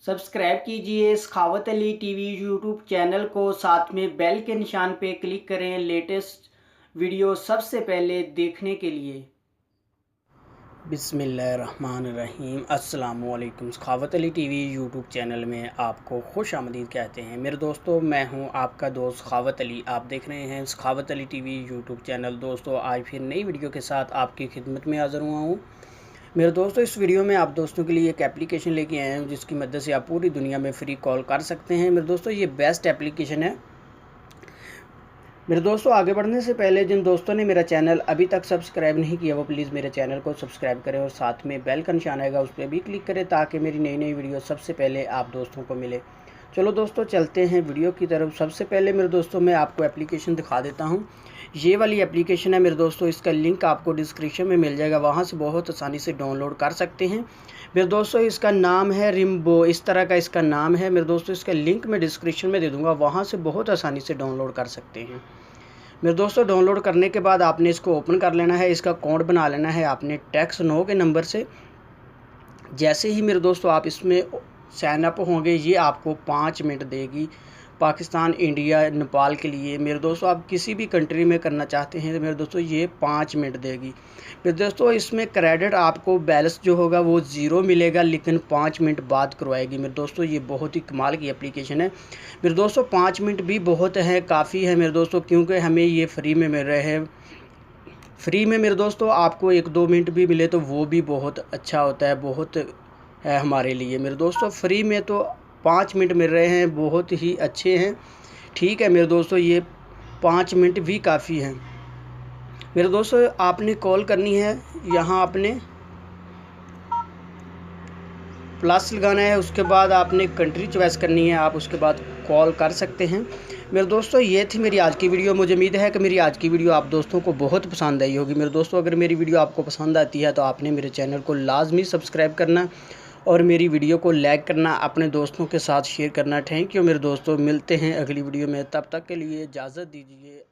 Subscribe कीजिए सखावत Ali TV YouTube channel को, साथ में बेल के निशान पे क्लिक करें लेटेस्ट वीडियो सबसे पहले देखने के लिए। बिस्मिल्लाहिर्रहमानिर्रहीम। अस्सलामुअलैकुम। सखावत अली टीवी यूट्यूब चैनल में आपको खुश आमदीद कहते हैं। मेरे दोस्तों, मैं हूं आपका दोस्त सखावत अली। आप देख रहे हैं सखावत अली टीवी यूट्यूब चैनल। दोस्तों, आज फिर नई वीडियो के साथ आपकी खिदमत में हाज़िर हुआ हूँ। मेरे दोस्तों, इस वीडियो में आप दोस्तों के लिए एक एप्लीकेशन लेके आए हैं जिसकी मदद से आप पूरी दुनिया में फ्री कॉल कर सकते हैं। मेरे दोस्तों, ये बेस्ट एप्लीकेशन है। मेरे दोस्तों, आगे बढ़ने से पहले जिन दोस्तों ने मेरा चैनल अभी तक सब्सक्राइब नहीं किया वो प्लीज़ मेरे चैनल को सब्सक्राइब करें और साथ में बेल का निशान आएगा उस पर भी क्लिक करें ताकि मेरी नई नई वीडियो सबसे पहले आप दोस्तों को मिले। चलो दोस्तों, चलते हैं वीडियो की तरफ। सबसे पहले मेरे दोस्तों, मैं आपको एप्लीकेशन दिखा देता हूँ। ये वाली एप्लीकेशन है मेरे दोस्तों, इसका लिंक आपको डिस्क्रिप्शन में मिल जाएगा, वहाँ से बहुत आसानी से डाउनलोड कर सकते हैं। मेरे दोस्तों, इसका नाम है रिम्बो, इस तरह का इसका नाम है। मेरे दोस्तों, इसका लिंक मैं डिस्क्रिप्शन में दे दूँगा, वहाँ से बहुत आसानी से डाउनलोड कर सकते हैं। मेरे दोस्तों, डाउनलोड करने के बाद आपने इसको ओपन कर लेना है। इसका अकाउंट बना लेना है आपने टैक्स नो के नंबर से। जैसे ही मेरे दोस्तों आप इसमें साइन अप होंगे, ये आपको 5 मिनट देगी पाकिस्तान, इंडिया, नेपाल के लिए। मेरे दोस्तों, आप किसी भी कंट्री में करना चाहते हैं तो मेरे दोस्तों ये 5 मिनट देगी। मेरे दोस्तों, इसमें क्रेडिट आपको बैलेंस जो होगा वो 0 मिलेगा, लेकिन 5 मिनट बाद करवाएगी। मेरे दोस्तों, ये बहुत ही कमाल की एप्लीकेशन है। मेरे दोस्तों, 5 मिनट भी बहुत है, काफ़ी है मेरे दोस्तों, क्योंकि हमें ये फ्री में मिल रहे हैं। फ्री में मेरे दोस्तों आपको 1-2 मिनट भी मिले तो वो भी बहुत अच्छा होता है, बहुत है हमारे लिए। मेरे दोस्तों, फ्री में तो 5 मिनट मिल रहे हैं, बहुत ही अच्छे हैं। ठीक है मेरे दोस्तों, ये 5 मिनट भी काफ़ी हैं। मेरे दोस्तों, आपने कॉल करनी है, यहाँ आपने प्लस लगाना है, उसके बाद आपने कंट्री चॉइस करनी है, आप उसके बाद कॉल कर सकते हैं। मेरे दोस्तों, ये थी मेरी आज की वीडियो। मुझे उम्मीद है कि मेरी आज की वीडियो आप दोस्तों को बहुत पसंद आई होगी। मेरे दोस्तों, अगर मेरी वीडियो आपको पसंद आती है तो आपने मेरे चैनल को लाजमी सब्सक्राइब करना और मेरी वीडियो को लाइक करना, अपने दोस्तों के साथ शेयर करना। थैंक यू मेरे दोस्तों, मिलते हैं अगली वीडियो में, तब तक के लिए इजाज़त दीजिए।